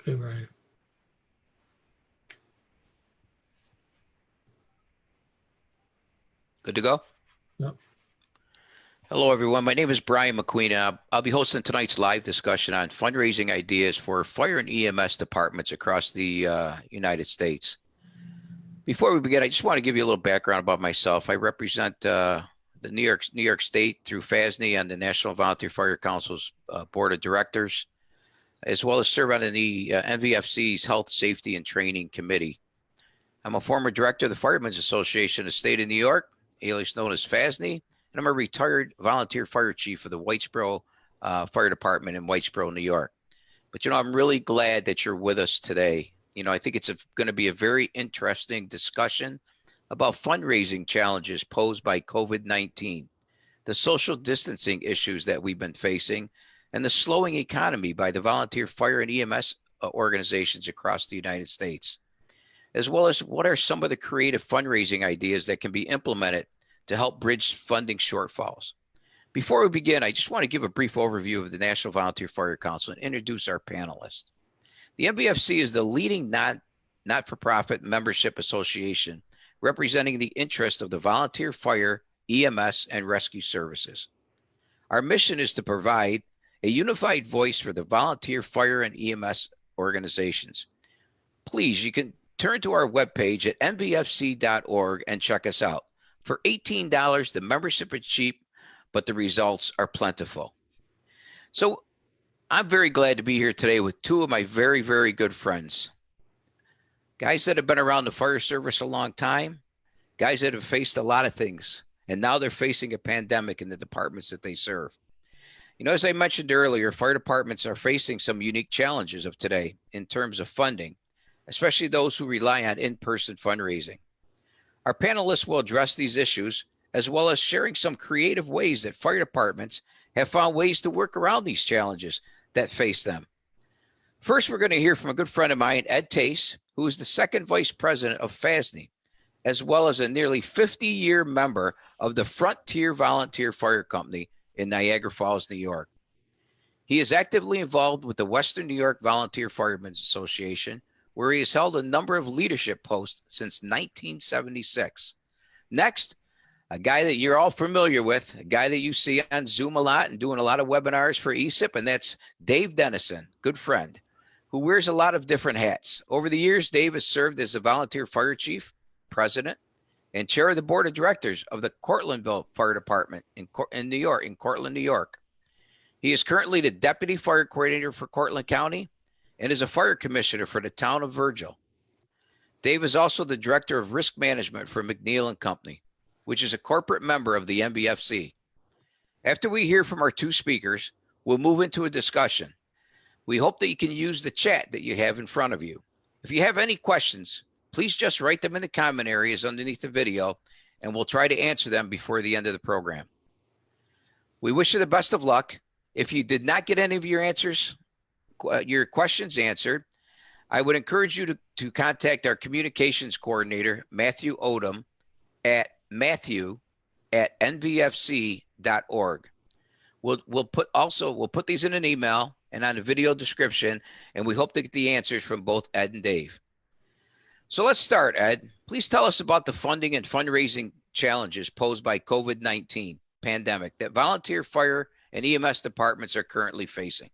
Hey, Brian. Good to go? Yep. Hello, everyone. My name is Brian McQueen, and I'll be hosting tonight's live discussion on fundraising ideas for fire and EMS departments across the United States. Before we begin, I just want to give you a little background about myself. I represent the New York State through FASNY and the National Volunteer Fire Council's Board of Directors, as well as serve on the NVFC's Health, Safety, and Training Committee. I'm a former director of the Firemen's Association of the State of New York, alias known as FASNY, and I'm a retired volunteer fire chief of the Whitesboro Fire Department in Whitesboro, New York. But, I'm really glad that you're with us today. I think it's going to be a very interesting discussion about fundraising challenges posed by COVID-19, the social distancing issues that we've been facing, and the slowing economy by the volunteer fire and EMS organizations across the United States, as well as what are some of the creative fundraising ideas that can be implemented to help bridge funding shortfalls. Before we begin, I just want to give a brief overview of the National Volunteer Fire Council and introduce our panelists. The NVFC is the leading not-for-profit membership association representing the interests of the volunteer fire, EMS, and rescue services. Our mission is to provide a unified voice for the volunteer fire and EMS organizations. Please, you can turn to our webpage at nvfc.org and check us out. For $18, the membership is cheap, but the results are plentiful. So I'm very glad to be here today with two of my very, very good friends. Guys that have been around the fire service a long time, guys that have faced a lot of things, and now they're facing a pandemic in the departments that they serve. As I mentioned earlier, fire departments are facing some unique challenges of today in terms of funding, especially those who rely on in-person fundraising. Our panelists will address these issues, as well as sharing some creative ways that fire departments have found ways to work around these challenges that face them. First, we're going to hear from a good friend of mine, Ed Tase, who is the second vice president of FASNY, as well as a nearly 50-year member of the Frontier Volunteer Fire Company in Niagara Falls, New York. He is actively involved with the Western New York Volunteer Firemen's Association, where he has held a number of leadership posts since 1976. Next, a guy that you're all familiar with, a guy that you see on Zoom a lot and doing a lot of webinars for ESIP, and that's Dave Dennison, good friend, who wears a lot of different hats. Over the years, Dave has served as a volunteer fire chief, president, and chair of the board of directors of the Cortlandville Fire Department in Cortland, New York. He is currently the deputy fire coordinator for Cortland County and is a fire commissioner for the town of Virgil. Dave is also the director of risk management for McNeil and Company, which is a corporate member of the NVFC. After we hear from our two speakers, we'll move into a discussion. We hope that you can use the chat that you have in front of you. If you have any questions, please just write them in the comment areas underneath the video, and we'll try to answer them before the end of the program. We wish you the best of luck. If you did not get any of your questions answered, I would encourage you to contact our communications coordinator, Matthew Odom, at matthew@nvfc.org. We'll put these in an email and on the video description, and we hope to get the answers from both Ed and Dave. So let's start, Ed. Please tell us about the funding and fundraising challenges posed by COVID-19 pandemic that volunteer fire and EMS departments are currently facing.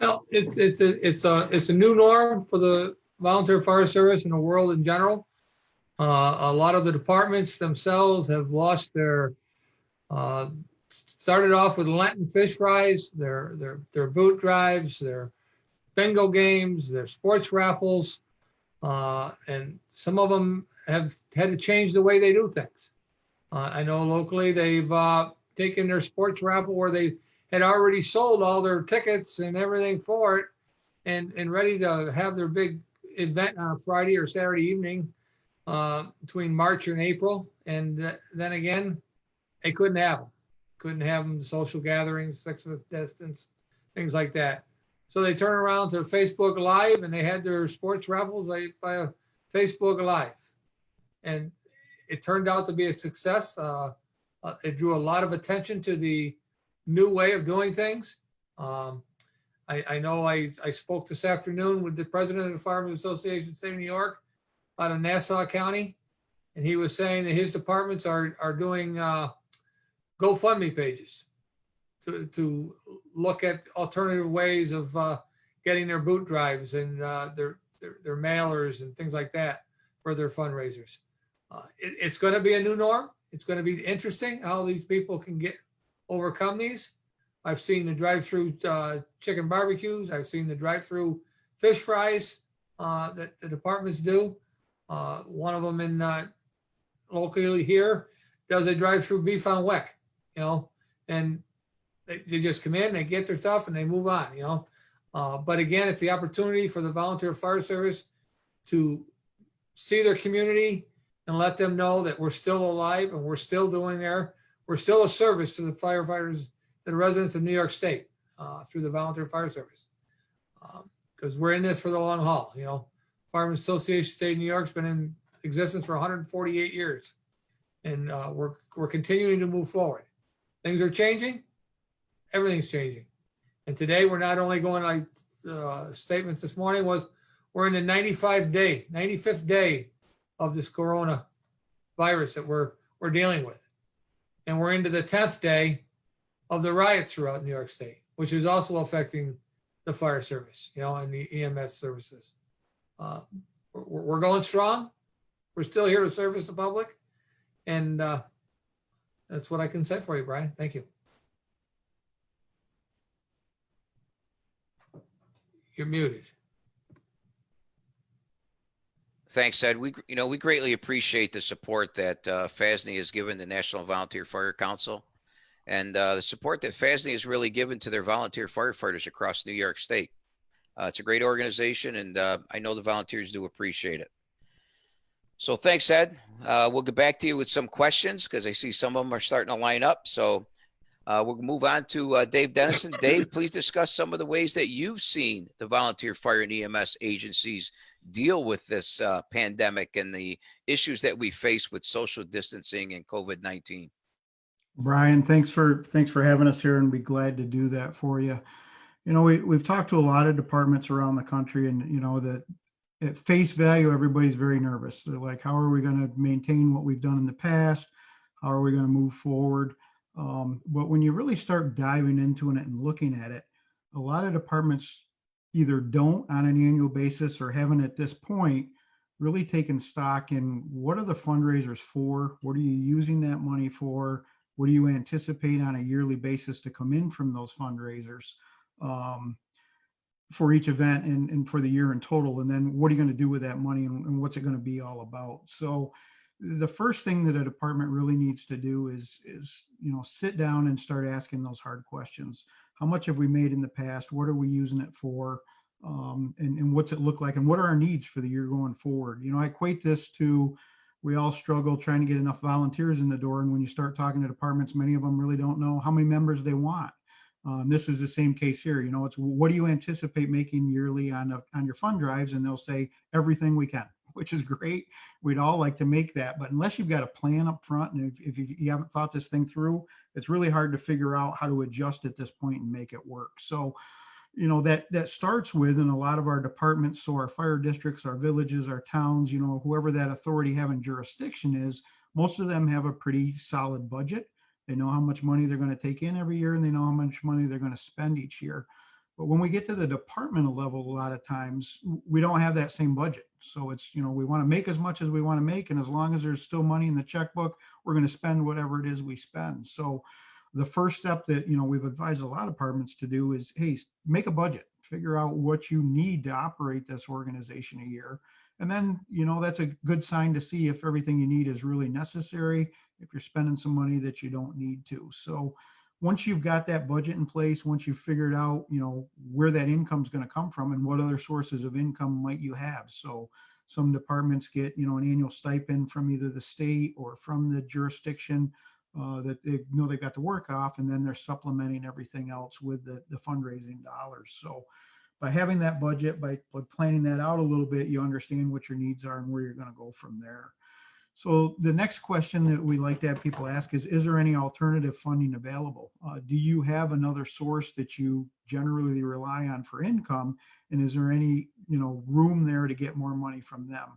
Well, it's a new norm for the volunteer fire service and the world in general. A lot of the departments themselves have lost their, started off with Lenten fish fries, their boot drives, their bingo games, their sports raffles, and some of them have had to change the way they do things. I know locally they've taken their sports raffle where they had already sold all their tickets and everything for it and ready to have their big event on a Friday or Saturday evening between March and April. And then again, they couldn't have them. Couldn't have them, social gatherings, 6 foot distance, things like that. So they turn around to Facebook Live and they had their sports raffles by Facebook Live. And it turned out to be a success. It drew a lot of attention to the new way of doing things. I I know I spoke this afternoon with the president of the Firemen's Association of the State of New York out of Nassau County, and he was saying that his departments are doing GoFundMe pages to look at alternative ways of getting their boot drives and their mailers and things like that for their fundraisers. It's going to be a new norm. It's going to be interesting how these people can overcome these. I've seen the drive-through chicken barbecues. I've seen the drive-through fish fries that the departments do. One of them in locally here does a drive-through beef on weck, and they just come in, they get their stuff, and they move on, But again, it's the opportunity for the volunteer fire service to see their community and let them know that we're still alive and we're still we're still a service to the firefighters, the residents of New York State through the volunteer fire service. Because we're in this for the long haul, Firemen's Association of the State of New York's been in existence for 148 years. And we're continuing to move forward. Things are changing. Everything's changing. And today we're not only going like statements this morning was we're in the 95th day of this corona virus that we're dealing with. And we're into the 10th day of the riots throughout New York State, which is also affecting the fire service, and the EMS services. We're going strong. We're still here to service the public. And that's what I can say for you, Brian. Thank you. You're muted. Thanks, Ed. We greatly appreciate the support that FASNY has given the National Volunteer Fire Council, and the support that FASNY has really given to their volunteer firefighters across New York State. It's a great organization, and I know the volunteers do appreciate it. So thanks, Ed. We'll get back to you with some questions because I see some of them are starting to line up. So we'll move on to Dave Dennison. Dave, please discuss some of the ways that you've seen the volunteer fire and EMS agencies deal with this pandemic and the issues that we face with social distancing and COVID-19. Brian, thanks for having us here, and be glad to do that for you. We've talked to a lot of departments around the country, and that at face value, everybody's very nervous. They're like, how are we going to maintain what we've done in the past? How are we going to move forward? But when you really start diving into it and looking at it, a lot of departments either don't on an annual basis or haven't at this point really taken stock in what are the fundraisers for? What are you using that money for? What do you anticipate on a yearly basis to come in from those fundraisers for each event and for the year in total? And then what are you going to do with that money, and what's it going to be all about? So the first thing that a department really needs to do is sit down and start asking those hard questions. How much have we made in the past? What are we using it for? And what's it look like? And what are our needs for the year going forward? I equate this to, we all struggle trying to get enough volunteers in the door. And when you start talking to departments, many of them really don't know how many members they want. This is the same case here. It's what do you anticipate making yearly on your fund drives? And they'll say everything we can, which is great. We'd all like to make that, but unless you've got a plan up front, and if you haven't thought this thing through, it's really hard to figure out how to adjust at this point and make it work. So, that starts with, in a lot of our departments, so our fire districts, our villages, our towns, whoever that authority having jurisdiction is, most of them have a pretty solid budget. They know how much money they're going to take in every year, and they know how much money they're going to spend each year. But when we get to the departmental level, a lot of times we don't have that same budget. So it's, we want to make as much as we want to make. And as long as there's still money in the checkbook, we're going to spend whatever it is we spend. So the first step that, we've advised a lot of departments to do is, hey, make a budget, figure out what you need to operate this organization a year. And then, that's a good sign to see if everything you need is really necessary, if you're spending some money that you don't need to. So once you've got that budget in place, once you've figured out, where that income is going to come from and what other sources of income might you have. So some departments get, an annual stipend from either the state or from the jurisdiction that they've got to work off, and then they're supplementing everything else with the fundraising dollars. So by having that budget, by planning that out a little bit, you understand what your needs are and where you're going to go from there. So the next question that we like to have people ask is there any alternative funding available? Do you have another source that you generally rely on for income? And is there any, room there to get more money from them?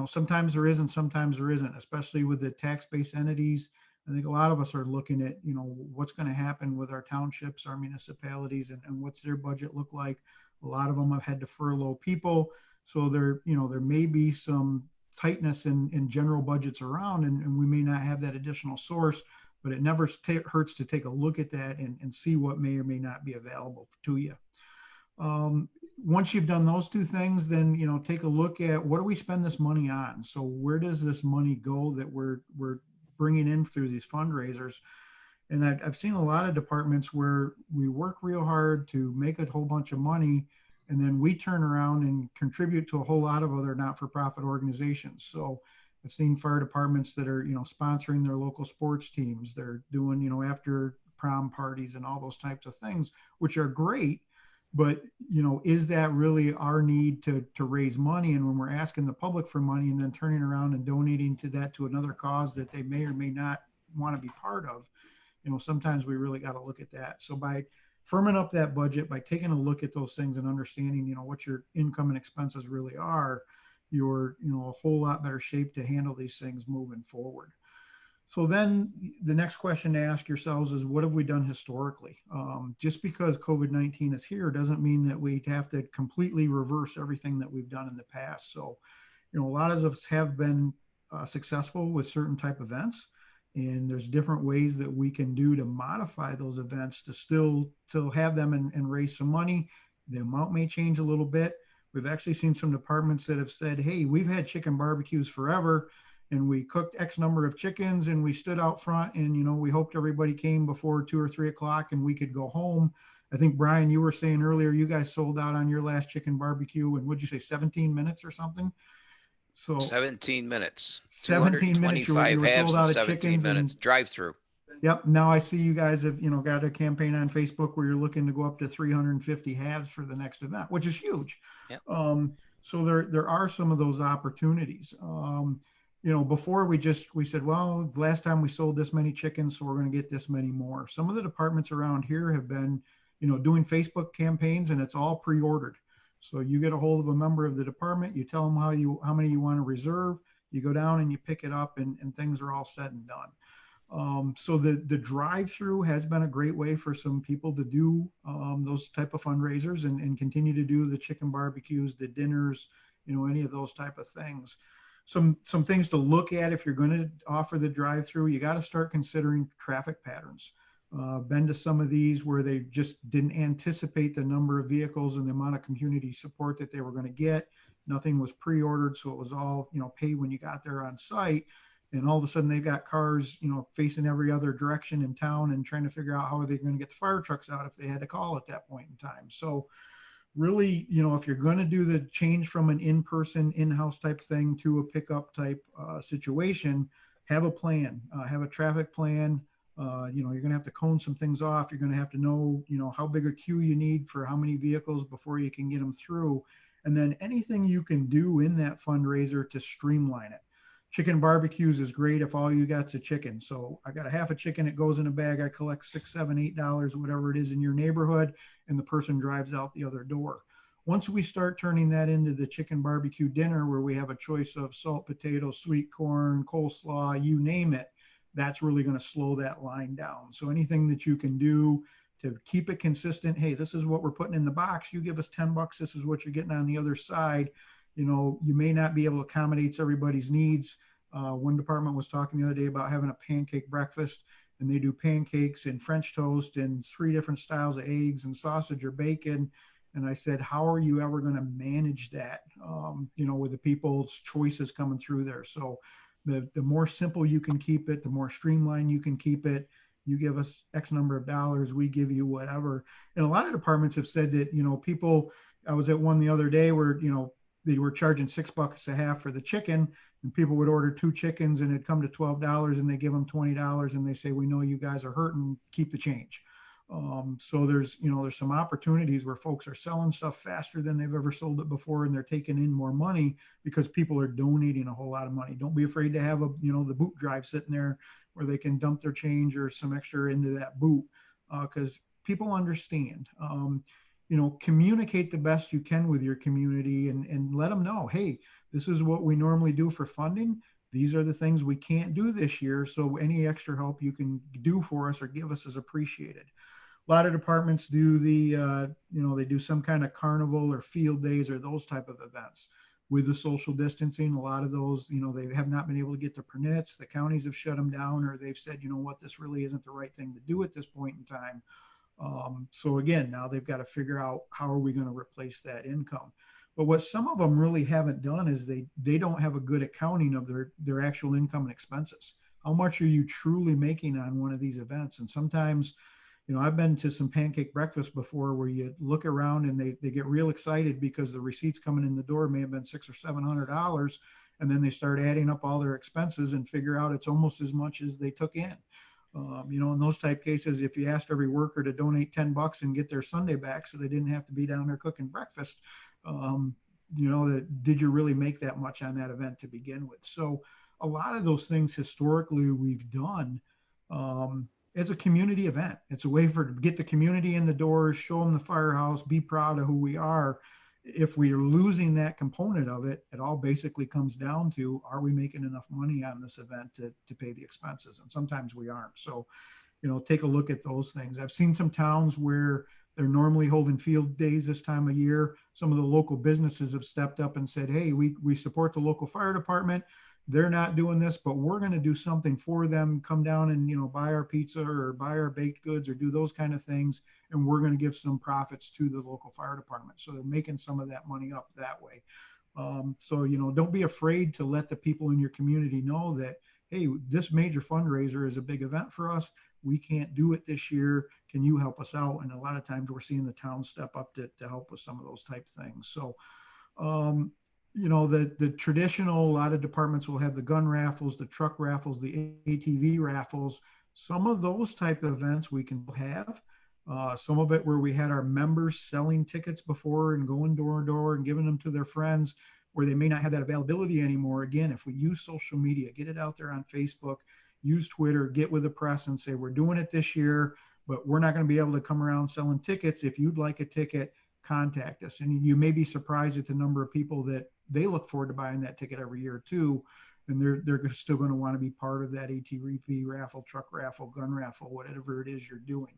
Sometimes there is and sometimes there isn't, especially with the tax-based entities. I think a lot of us are looking at, what's going to happen with our townships, our municipalities, and what's their budget look like. A lot of them have had to furlough people. So there may be some tightness in general budgets around, and we may not have that additional source, but it never hurts to take a look at that and see what may or may not be available to you. Once you've done those two things, then, take a look at what do we spend this money on? So where does this money go that we're bringing in through these fundraisers? And I've seen a lot of departments where we work real hard to make a whole bunch of money, and then we turn around and contribute to a whole lot of other not-for-profit organizations. So I've seen fire departments that are, sponsoring their local sports teams. They're doing, after prom parties and all those types of things, which are great. But, is that really our need to raise money? And when we're asking the public for money and then turning around and donating to another cause that they may or may not want to be part of, sometimes we really got to look at that. So by firming up that budget, by taking a look at those things and understanding, what your income and expenses really are, you're, a whole lot better shape to handle these things moving forward. So then the next question to ask yourselves is, what have we done historically? Just because COVID-19 is here doesn't mean that we have to completely reverse everything that we've done in the past. So, a lot of us have been successful with certain type events. And there's different ways that we can do to modify those events to still have them and raise some money. The amount may change a little bit. We've actually seen some departments that have said, hey, we've had chicken barbecues forever, and we cooked X number of chickens and we stood out front and, we hoped everybody came before 2 or 3 o'clock and we could go home. I think, Brian, you were saying earlier, you guys sold out on your last chicken barbecue and what'd you say, 17 minutes or something? So 17 minutes, 17 minutes, you were halves sold out and of 17 minutes drive through. Yep. Now I see you guys have, got a campaign on Facebook where you're looking to go up to 350 halves for the next event, which is huge. Yep. So there are some of those opportunities. Before we said, well, last time we sold this many chickens, so we're going to get this many more. Some of the departments around here have been, doing Facebook campaigns, and it's all pre-ordered. So you get a hold of a member of the department, you tell them how many you want to reserve, you go down and you pick it up, and things are all said and done. So the drive-through has been a great way for some people to do those type of fundraisers and continue to do the chicken barbecues, the dinners, any of those type of things. Some things to look at if you're going to offer the drive-through, you got to start considering traffic patterns. Been to some of these where they just didn't anticipate the number of vehicles and the amount of community support that they were going to get. Nothing was pre-ordered, so it was all, pay when you got there on site. And all of a sudden they've got cars, facing every other direction in town and trying to figure out how are they going to get the fire trucks out if they had to call at that point in time. So really, if you're going to do the change from an in-person, in-house type thing to a pickup type situation, have a plan, have a traffic plan. You're going to have to cone some things off. You're going to have to know, how big a queue you need for how many vehicles before you can get them through. And then anything you can do in that fundraiser to streamline it. Chicken barbecues is great if all you got's a chicken. So I got a half a chicken, it goes in a bag. I collect $6, $7, $8, whatever it is in your neighborhood, and the person drives out the other door. Once we start turning that into the chicken barbecue dinner where we have a choice of salt potato, sweet corn, coleslaw, you name it, that's really going to slow that line down. So anything that you can do to keep it consistent, hey, this is what we're putting in the box. You give us $10, this is what you're getting on the other side. You may not be able to accommodate everybody's needs. One department was talking the other day about having a pancake breakfast, and they do pancakes and French toast and 3 different styles of eggs and sausage or bacon. And I said, how are you ever going to manage that, with the people's choices coming through there? So the more simple you can keep it, the more streamlined you can keep it. You give us X number of dollars, we give you whatever. And a lot of departments have said that, people, I was at one the other day where, they were charging $6 a half for the chicken, and people would order 2 chickens and it'd come to $12 and they give them $20 and they say, we know you guys are hurting, keep the change. So there's some opportunities where folks are selling stuff faster than they've ever sold it before, and they're taking in more money because people are donating a whole lot of money. Don't be afraid to have the boot drive sitting there where they can dump their change or some extra into that boot, because people understand. Communicate the best you can with your community and let them know, hey, this is what we normally do for funding. These are the things we can't do this year. So any extra help you can do for us or give us is appreciated. A lot of departments do they do some kind of carnival or field days or those type of events with the social distancing. A lot of those, they have not been able to get the permits. The counties have shut them down, or they've said, you know what, this really isn't the right thing to do at this point in time. So again, now they've got to figure out how are we going to replace that income. But what some of them really haven't done is they don't have a good accounting of their actual income and expenses. How much are you truly making on one of these events? And sometimes, I've been to some pancake breakfast before where you look around and they get real excited because the receipts coming in the door may have been $600 or $700, and then they start adding up all their expenses and figure out it's almost as much as they took in. In those type cases, if you asked every worker to donate $10 and get their Sunday back so they didn't have to be down there cooking breakfast, did you really make that much on that event to begin with? So a lot of those things historically we've done as a community event. It's a way to get the community in the doors, show them the firehouse, be proud of who we are. If we are losing that component of it, it all basically comes down to, are we making enough money on this event to pay the expenses? And sometimes we aren't. So, take a look at those things. I've seen some towns where they're normally holding field days this time of year. Some of the local businesses have stepped up and said, hey, we support the local fire department. They're not doing this, but we're going to do something for them. Come down and, buy our pizza or buy our baked goods or do those kind of things. And we're going to give some profits to the local fire department. So they're making some of that money up that way. So, don't be afraid to let the people in your community know that, hey, this major fundraiser is a big event for us. We can't do it this year. Can you help us out? And a lot of times we're seeing the town step up to help with some of those type things. So, the traditional, a lot of departments will have the gun raffles, the truck raffles, the ATV raffles. Some of those type of events we can have. Some of it where we had our members selling tickets before and going door to door and giving them to their friends where they may not have that availability anymore. Again, if we use social media, get it out there on Facebook, use Twitter, get with the press and say, we're doing it this year, but we're not going to be able to come around selling tickets. If you'd like a ticket, contact us. And you may be surprised at the number of people that they look forward to buying that ticket every year too. And they're still going to want to be part of that ATV raffle, truck raffle, gun raffle, whatever it is you're doing.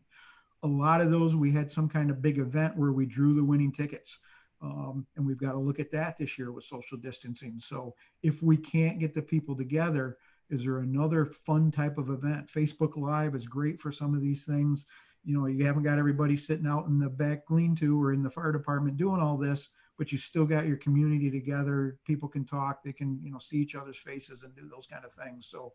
A lot of those, we had some kind of big event where we drew the winning tickets. And we've got to look at that this year with social distancing. So if we can't get the people together, is there another fun type of event? Facebook Live is great for some of these things. You haven't got everybody sitting out in the back lean-to or in the fire department doing all this, but you still got your community together. People can talk, they can, see each other's faces and do those kind of things. So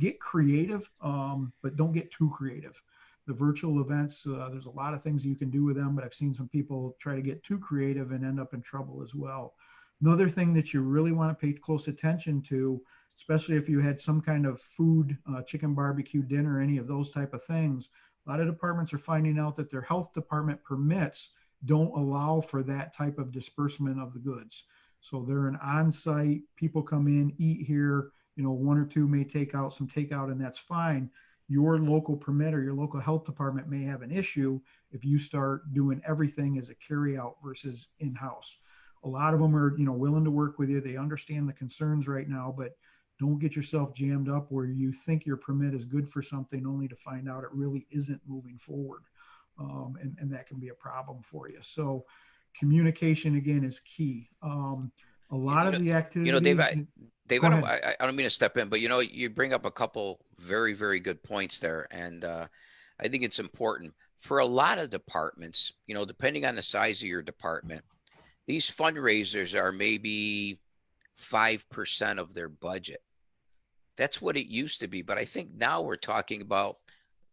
get creative, but don't get too creative. The virtual events, there's a lot of things you can do with them, but I've seen some people try to get too creative and end up in trouble as well. Another thing that you really want to pay close attention to, especially if you had some kind of food, chicken barbecue dinner, any of those type of things, a lot of departments are finding out that their health department permits don't allow for that type of disbursement of the goods. So they're an on-site, people come in, eat here, one or two may take out some takeout, and that's fine. Your local permit or your local health department may have an issue if you start doing everything as a carryout versus in-house. A lot of them are, willing to work with you. They understand the concerns right now, but don't get yourself jammed up where you think your permit is good for something only to find out it really isn't moving forward. And that can be a problem for you. So communication, again, is key. A lot of the activities... David, I don't mean to step in, but you bring up a couple very, very good points there. And I think it's important for a lot of departments, depending on the size of your department, these fundraisers are maybe 5% of their budget. That's what it used to be. But I think now we're talking about,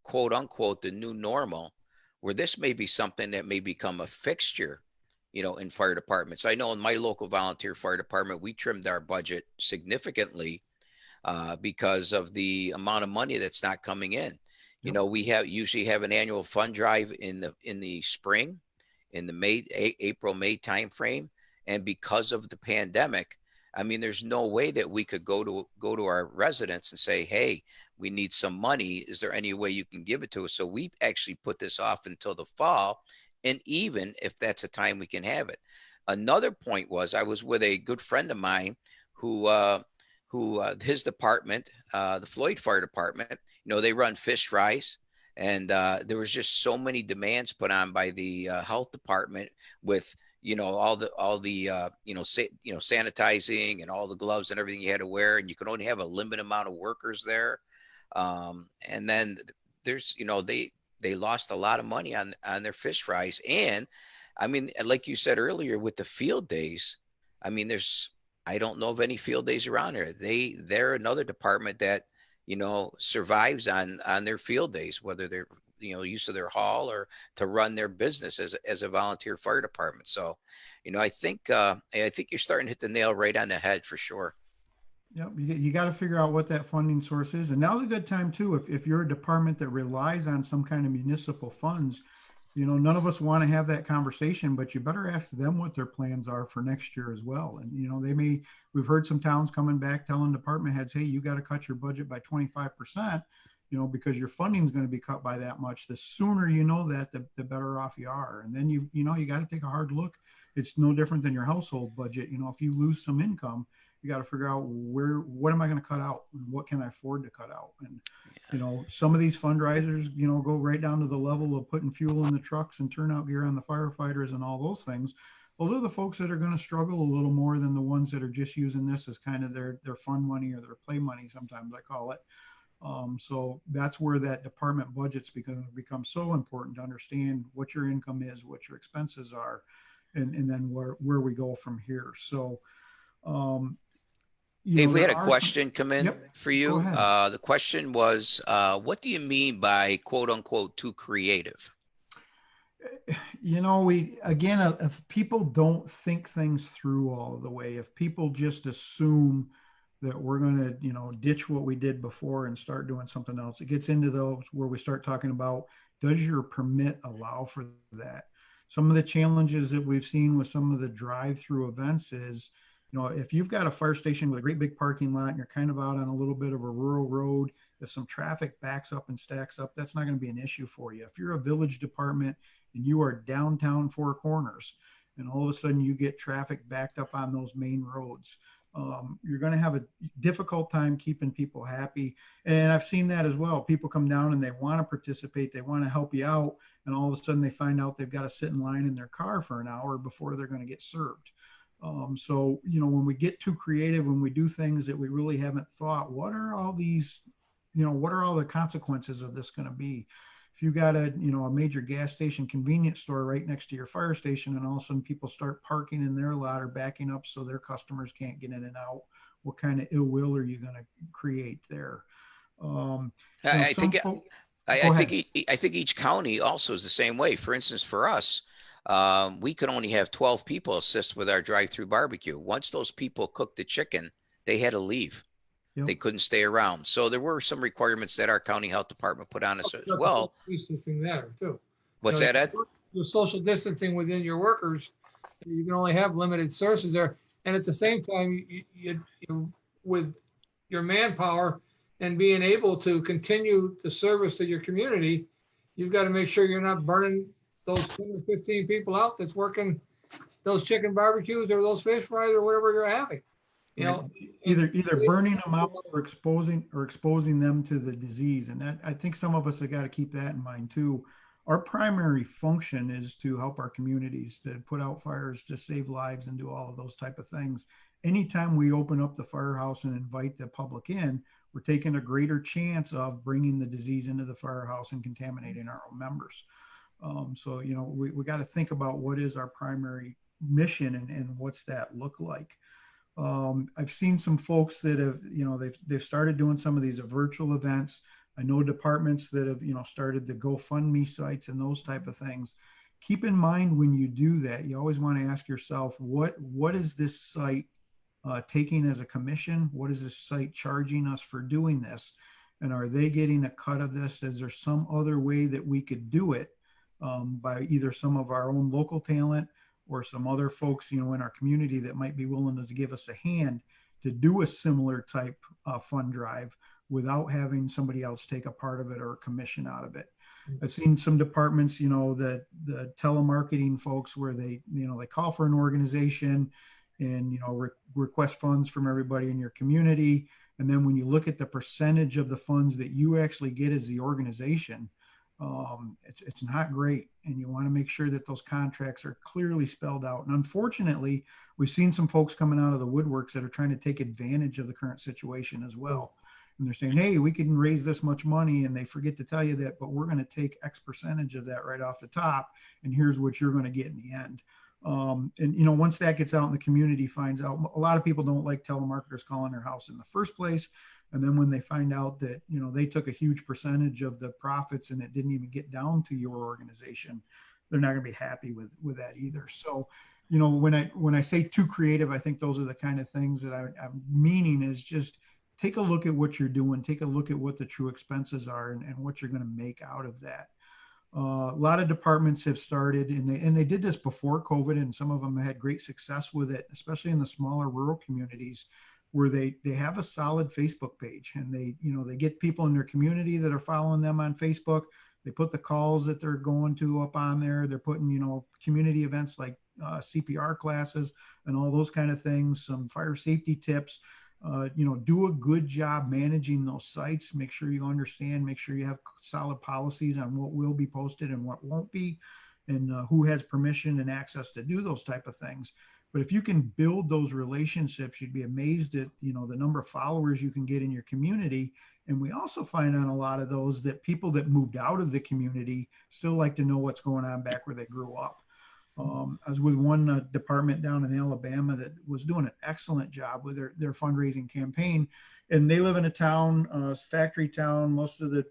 quote unquote, the new normal, where this may be something that may become a fixture, in fire departments. I know in my local volunteer fire department, we trimmed our budget significantly because of the amount of money that's not coming in. You Yep. know, we usually have an annual fund drive in the spring, in the April, May timeframe. And because of the pandemic, I mean, there's no way that we could go to our residents and say, hey, we need some money. Is there any way you can give it to us? So we actually put this off until the fall. And even if that's a time we can have it. Another point was I was with a good friend of mine who, his department, the Floyd Fire Department, they run fish fries. And there was just so many demands put on by the health department with sanitizing and all the gloves and everything you had to wear, and you could only have a limited amount of workers there. And then there's they lost a lot of money on their fish fries. And I mean, like you said earlier, with the field days, I mean, I don't know of any field days around here. They're another department that survives on their field days, whether they're use of their hall or to run their business as a volunteer fire department. So I think you're starting to hit the nail right on the head for sure. Yep, you got to figure out what that funding source is. And now's a good time too, if you're a department that relies on some kind of municipal funds. None of us want to have that conversation, but you better ask them what their plans are for next year as well. And we've heard some towns coming back telling department heads, hey, you got to cut your budget by 25%, because your funding is going to be cut by that much. The sooner you know that, the better off you are. And then you got to take a hard look. It's no different than your household budget. If you lose some income, you got to figure out what am I going to cut out and what can I afford to cut out? And, some of these fundraisers, go right down to the level of putting fuel in the trucks and turnout gear on the firefighters and all those things. Those are the folks that are going to struggle a little more than the ones that are just using this as kind of their fun money or their play money, sometimes I call it. So that's where that department budget's become so important to understand what your income is, what your expenses are, and then where we go from here. So, Dave, we had a question come in for you. Go ahead. The question was, what do you mean by quote unquote too creative? If people don't think things through all the way, if people just assume that we're going to, ditch what we did before and start doing something else, it gets into those where we start talking about, does your permit allow for that? Some of the challenges that we've seen with some of the drive-through events is, if you've got a fire station with a great big parking lot and you're kind of out on a little bit of a rural road, if some traffic backs up and stacks up, that's not going to be an issue for you. If you're a village department and you are downtown Four Corners and all of a sudden you get traffic backed up on those main roads, you're going to have a difficult time keeping people happy. And I've seen that as well. People come down and they want to participate, they want to help you out, and all of a sudden they find out they've got to sit in line in their car for an hour before they're going to get served. So, when we get too creative, when we do things that we really haven't thought, what are all the consequences of this going to be? If you've got a major gas station convenience store right next to your fire station, and all of a sudden people start parking in their lot or backing up so their customers can't get in and out, what kind of ill will are you going to create there? I think each county also is the same way. For instance, for us, we could only have 12 people assist with our drive-through barbecue. Once those people cooked the chicken, they had to leave. Yep. They couldn't stay around. So there were some requirements that our county health department put on us as well. Distancing there too. What's that, Ed? The social distancing within your workers, you can only have limited sources there. And at the same time, you with your manpower and being able to continue the service to your community, you've got to make sure you're not burning those 10 or 15 people out that's working those chicken barbecues or those fish fries or whatever you're having. Either burning them out or exposing them to the disease. And I think some of us have got to keep that in mind too. Our primary function is to help our communities, to put out fires, to save lives and do all of those type of things. Anytime we open up the firehouse and invite the public in, we're taking a greater chance of bringing the disease into the firehouse and contaminating our own members. So, we got to think about what is our primary mission and what's that look like. I've seen some folks that have, they've started doing some of these virtual events. I know departments that have, started the GoFundMe sites and those type of things. Keep in mind when you do that, you always want to ask yourself, what is this site taking as a commission? What is this site charging us for doing this? And are they getting a cut of this? Is there some other way that we could do it by either some of our own local talent or some other folks, in our community that might be willing to give us a hand to do a similar type fund drive without having somebody else take a part of it or a commission out of it. I've seen some departments, that the telemarketing folks where they call for an organization and, request funds from everybody in your community. And then when you look at the percentage of the funds that you actually get as the organization, it's not great. And you want to make sure that those contracts are clearly spelled out. And unfortunately, we've seen some folks coming out of the woodworks that are trying to take advantage of the current situation as well. And they're saying, hey, we can raise this much money, and they forget to tell you that, but we're going to take X percentage of that right off the top, and here's what you're going to get in the end. And once that gets out and the community finds out, a lot of people don't like telemarketers calling their house in the first place. And then when they find out that, they took a huge percentage of the profits and it didn't even get down to your organization, they're not going to be happy with that either. So, when I say too creative, I think those are the kind of things that I'm meaning is just take a look at what you're doing, take a look at what the true expenses are and what you're going to make out of that. A lot of departments have started, and they did this before COVID, and some of them had great success with it, especially in the smaller rural communities, where they have a solid Facebook page, and they get people in their community that are following them on Facebook. They put the calls that they're going to up on there. They're putting, community events like CPR classes and all those kind of things, some fire safety tips. Do a good job managing those sites. Make sure you understand, make sure you have solid policies on what will be posted and what won't be, and who has permission and access to do those type of things. But if you can build those relationships, you'd be amazed at, the number of followers you can get in your community. And we also find on a lot of those that people that moved out of the community still like to know what's going on back where they grew up. I was with one department down in Alabama that was doing an excellent job with their fundraising campaign. And they live in a town, factory town. Most of the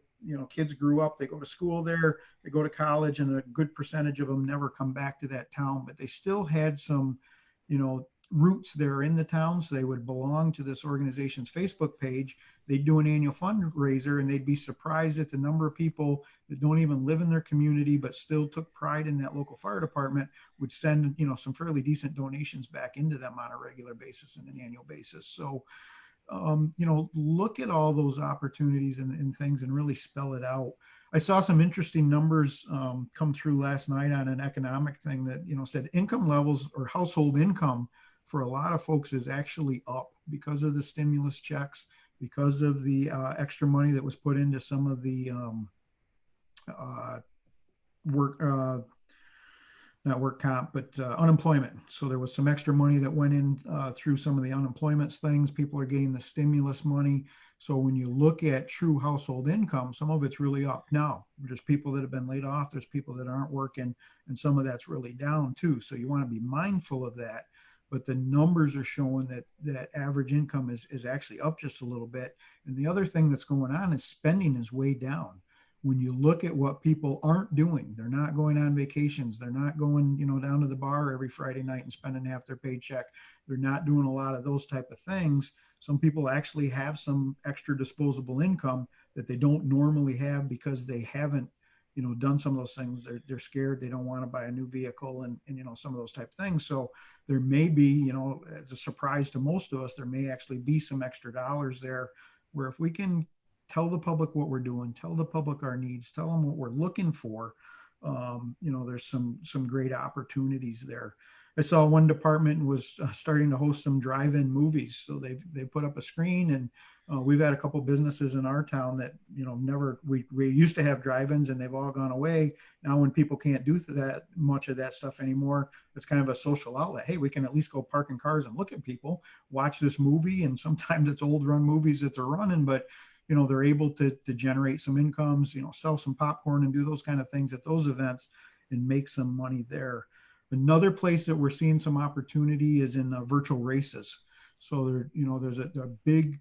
kids grew up, they go to school there, they go to college, and a good percentage of them never come back to that town. But they still had some, roots there in the town. So they would belong to this organization's Facebook page. They'd do an annual fundraiser, and they'd be surprised at the number of people that don't even live in their community, but still took pride in that local fire department, would send, some fairly decent donations back into them on a regular basis and an annual basis. So, look at all those opportunities and things and really spell it out. I saw some interesting numbers come through last night on an economic thing that, said income levels or household income for a lot of folks is actually up because of the stimulus checks, because of the extra money that was put into some of the not work comp, but unemployment. So there was some extra money that went in through some of the unemployment things. People are getting the stimulus money. So when you look at true household income, some of it's really up now. There's people that have been laid off. There's people that aren't working, and some of that's really down too. So you want to be mindful of that. But the numbers are showing that average income is actually up just a little bit. And the other thing that's going on is spending is way down. When you look at what people aren't doing, they're not going on vacations. They're not going, down to the bar every Friday night and spending half their paycheck. They're not doing a lot of those type of things. Some people actually have some extra disposable income that they don't normally have because they haven't, done some of those things. They're scared. They don't want to buy a new vehicle and some of those type of things. So there may be, as a surprise to most of us, there may actually be some extra dollars there where if we can tell the public what we're doing, tell the public our needs, tell them what we're looking for, there's some great opportunities there. I saw one department was starting to host some drive-in movies. So they put up a screen, and we've had a couple businesses in our town that, we used to have drive-ins and they've all gone away. Now when people can't do that much of that stuff anymore, it's kind of a social outlet. Hey, we can at least go park in cars and look at people, watch this movie. And sometimes it's old run movies that they're running, but they're able to generate some incomes, sell some popcorn and do those kind of things at those events and make some money there. Another place that we're seeing some opportunity is in virtual races. So there's a big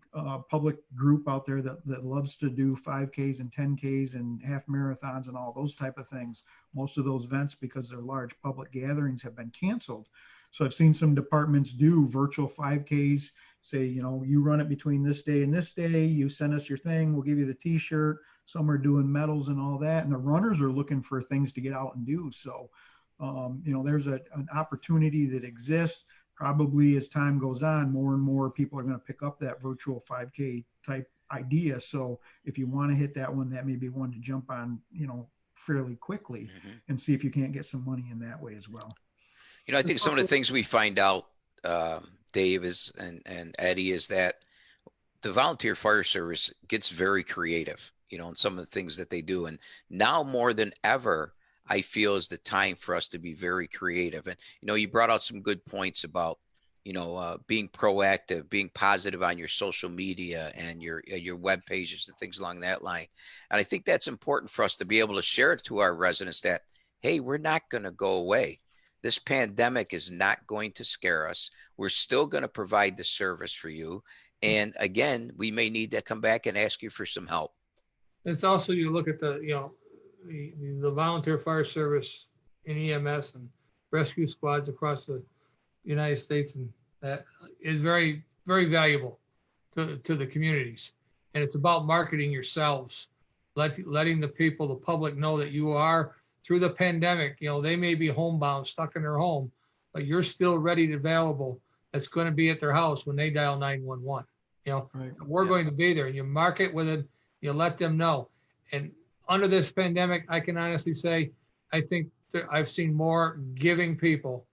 public group out there that loves to do 5Ks and 10Ks and half marathons and all those type of things. Most of those events, because they're large public gatherings, have been canceled. So I've seen some departments do virtual 5Ks, say, you know, you run it between this day and this day, you send us your thing, we'll give you the t-shirt. Some are doing medals and all that, and the runners are looking for things to get out and do. So, you know, there's an opportunity that exists. Probably as time goes on, more and more people are going to pick up that virtual 5K type idea. So if you want to hit that one, that may be one to jump on, you know, fairly quickly and see if you can't get some money in that way as well. You know, I think some of the things we find out, Dave and Eddie, is that the volunteer fire service gets very creative, you know, in some of the things that they do. And now more than ever, I feel is the time for us to be very creative. And, you know, you brought out some good points about, you know, being proactive, being positive on your social media and your web pages and things along that line. And I think that's important for us to be able to share it to our residents that, hey, we're not going to go away. This pandemic is not going to scare us. We're still going to provide the service for you. And again, we may need to come back and ask you for some help. It's also, you look at the, you know, the volunteer fire service in EMS and rescue squads across the United States, and that is very, very valuable to the communities. And it's about marketing yourselves, letting the people, the public know that you are, through the pandemic, you know, they may be homebound, stuck in their home, but you're still ready and available. That's going to be at their house when they dial 911. You know, Right. We're going to be there, and you market with it, you let them know. And under this pandemic, I can honestly say, I think that I've seen more giving people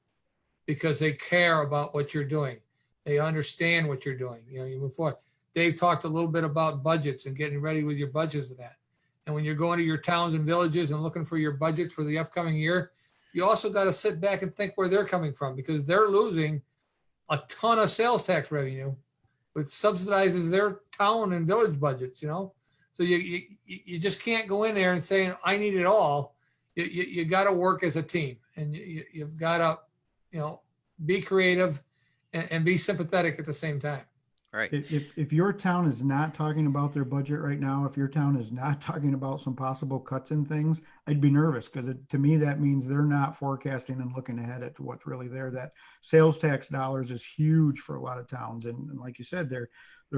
because they care about what you're doing. They understand what you're doing. You know, you move forward. Dave talked a little bit about budgets and getting ready with your budgets and that. And when you're going to your towns and villages and looking for your budgets for the upcoming year, you also got to sit back and think where they're coming from, because they're losing a ton of sales tax revenue, which subsidizes their town and village budgets, you know? So you just can't go in there and say, I need it all. You got to work as a team, and you've got to, you know, be creative and be sympathetic at the same time. Right. If your town is not talking about their budget right now, if your town is not talking about some possible cuts in things, I'd be nervous, because to me, that means they're not forecasting and looking ahead at what's really there. That sales tax dollars is huge for a lot of towns. And like you said, they're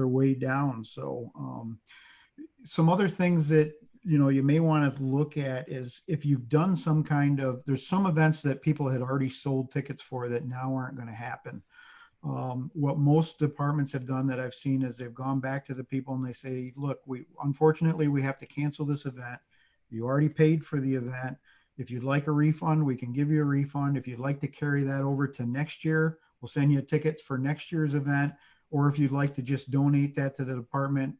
way down. So some other things that, you know, you may want to look at is if you've done some kind of, there's some events that people had already sold tickets for that now aren't going to happen. What most departments have done that I've seen is they've gone back to the people and they say, look, unfortunately, we have to cancel this event. You already paid for the event. If you'd like a refund, we can give you a refund. If you'd like to carry that over to next year, we'll send you tickets for next year's event. Or if you'd like to just donate that to the department,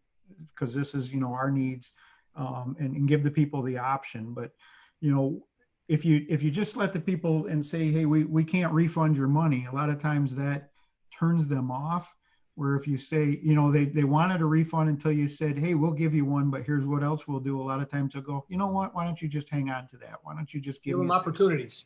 because this is, you know, our needs, and give the people the option. But, you know, if you just let the people and say, hey, we can't refund your money, a lot of times that turns them off. Where if you say, you know, they wanted a refund until you said, hey, we'll give you one, but here's what else we'll do. A lot of times they'll go, you know what, why don't you just hang on to that? Why don't you just give them opportunities?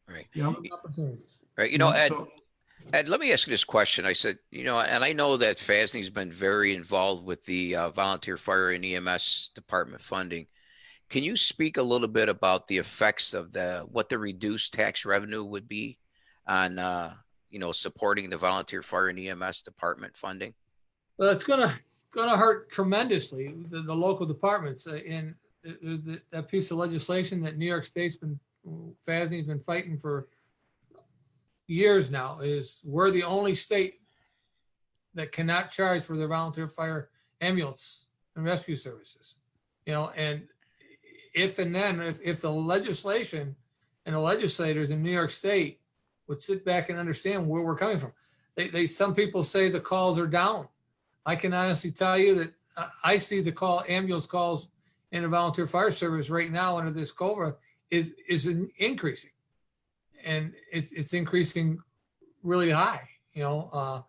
Right. Yep. Opportunities. Right. You know, Ed, let me ask you this question. I said, you know, and I know that FASNY's been very involved with the volunteer fire and EMS department funding. Can you speak a little bit about the effects of what the reduced tax revenue would be on, you know, supporting the volunteer fire and EMS department funding? Well, it's gonna hurt tremendously the local departments. And that piece of legislation that New York State's FASNY's been fighting for years now is we're the only state that cannot charge for the volunteer fire ambulance and rescue services. You know, and if the legislation and the legislators in New York State would sit back and understand where we're coming from. Some people say the calls are down. I can honestly tell you that I see the ambulance calls in the volunteer fire service right now under this COBRA is increasing, and it's increasing really high. You know,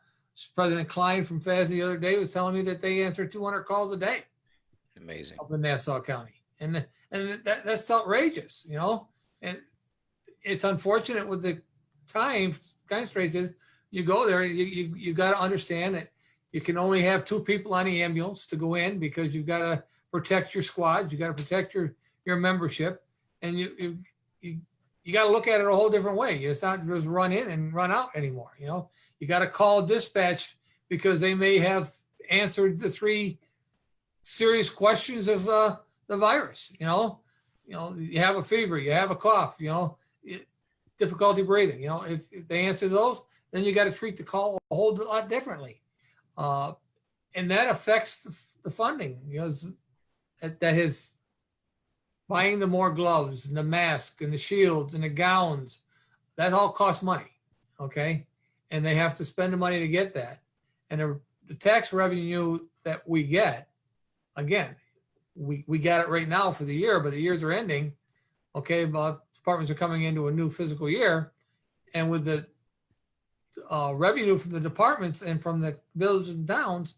President Klein from FASNY the other day was telling me that they answer 200 calls a day. Amazing. Up in Nassau County, and that's outrageous. You know, and it's unfortunate with the time constraints is you go there, you got to understand that you can only have 2 people on the ambulance to go in, because you've got to protect your squads, you got to protect your membership, and you you got to look at it a whole different way. It's not just run in and run out anymore. You got to call dispatch because they may have answered the 3 serious questions of the virus. You have a fever, you have a cough, difficulty breathing. If they answer those, then you got to treat the call a whole lot differently, and that affects the funding. That is buying the more gloves and the mask and the shields and the gowns. That all costs money, okay? And they have to spend the money to get that. And the tax revenue that we get, again, we got it right now for the year, but the years are ending. Okay, but departments are coming into a new fiscal year, and with the revenue from the departments and from the villages and towns,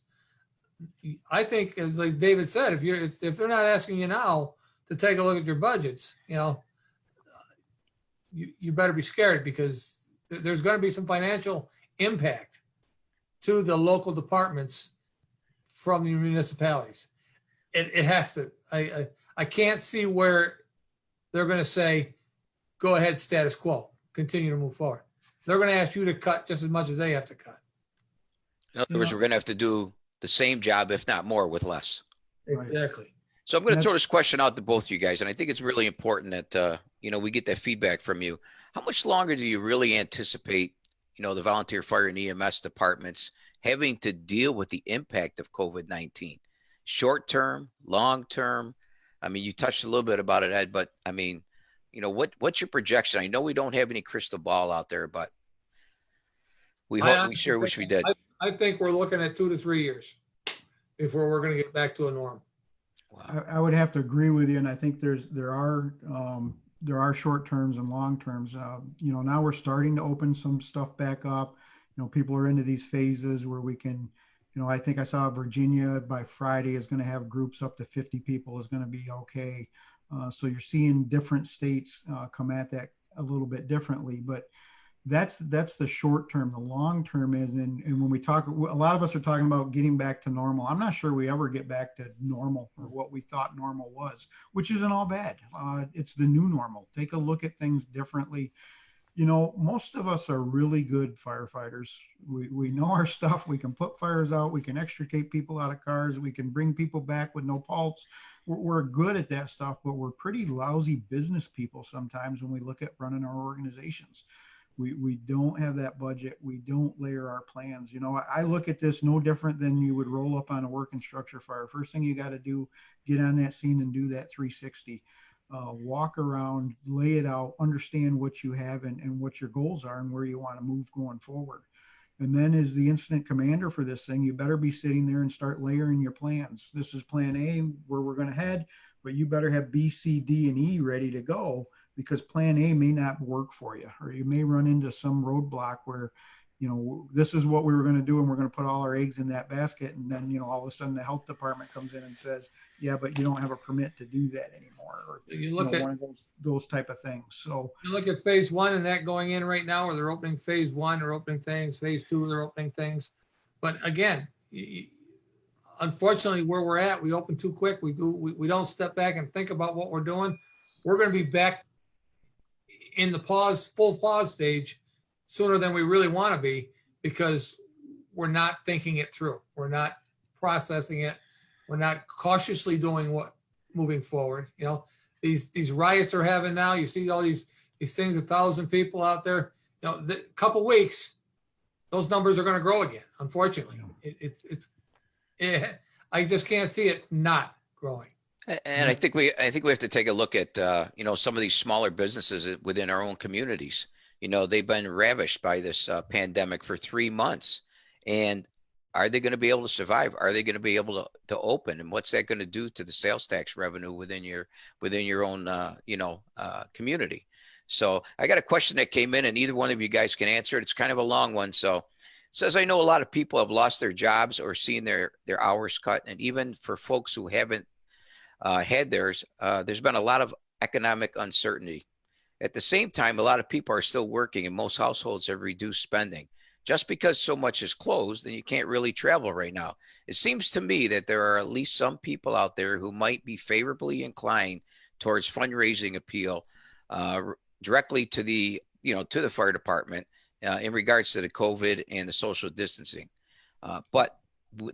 I think, as like David said, if they're not asking you now to take a look at your budgets, you better be scared, because there's going to be some financial impact to the local departments from the municipalities. It has to. I can't see where they're going to say, go ahead, status quo, continue to move forward. They're going to ask you to cut just as much as they have to cut. In other words, we're going to have to do the same job, if not more, with less. Exactly. So I'm going to throw this question out to both of you guys, and I think it's really important that we get that feedback from you. How much longer do you really anticipate, the volunteer fire and EMS departments having to deal with the impact of COVID-19? Short term, long term? I mean, you touched a little bit about it, Ed, but I mean, what's your projection? I know we don't have any crystal ball out there, but we hope we sure wish we did. I think we're looking at 2 to 3 years before we're going to get back to a norm. Wow. I would have to agree with you, and I think there are short terms and long terms. Now we're starting to open some stuff back up. People are into these phases where we can. I think I saw Virginia by Friday is going to have groups up to 50 people is going to be okay. So you're seeing different states come at that a little bit differently, but that's the short term. The long term is, and when we talk, a lot of us are talking about getting back to normal. I'm not sure we ever get back to normal, or what we thought normal was, which isn't all bad. It's the new normal. Take a look at things differently. Most of us are really good firefighters. We know our stuff. We can put fires out. We can extricate people out of cars. We can bring people back with no pulse. We're good at that stuff, but we're pretty lousy business people sometimes when we look at running our organizations. We don't have that budget. We don't layer our plans. I look at this no different than you would roll up on a working structure fire. First thing you got to do, get on that scene and do that 360. Walk around, lay it out, understand what you have and what your goals are and where you want to move going forward. And then as the incident commander for this thing, you better be sitting there and start layering your plans. This is plan A, where we're going to head, but you better have B, C, D, and E ready to go, because plan A may not work for you, or you may run into some roadblock where, this is what we were going to do, and we're going to put all our eggs in that basket. And then, all of a sudden the health department comes in and says, yeah, but you don't have a permit to do that anymore. Or you look at one of those type of things. So you look at phase 1 and that going in right now, where they're opening phase 1, they're opening things, phase 2, they're opening things. But again, unfortunately, where we're at, we open too quick. We don't step back and think about what we're doing. We're going to be back in the full pause stage sooner than we really want to be, because we're not thinking it through. We're not processing it. We're not cautiously moving forward. These riots are having now. You see all these things, 1,000 people out there. The couple weeks, those numbers are going to grow again. Unfortunately, I just can't see it not growing. And I think we have to take a look at some of these smaller businesses within our own communities. They've been ravished by this pandemic for 3 months, and are they going to be able to survive? Are they going to be able to open? And what's that going to do to the sales tax revenue within your own community? So I got a question that came in, and either one of you guys can answer it. It's kind of a long one. So it says, I know a lot of people have lost their jobs or seen their hours cut, and even for folks who haven't had theirs, there's been a lot of economic uncertainty. At the same time, a lot of people are still working, and most households have reduced spending. Just because so much is closed, then you can't really travel right now. It seems to me that there are at least some people out there who might be favorably inclined towards fundraising appeal directly to the, to the fire department in regards to the COVID and the social distancing. But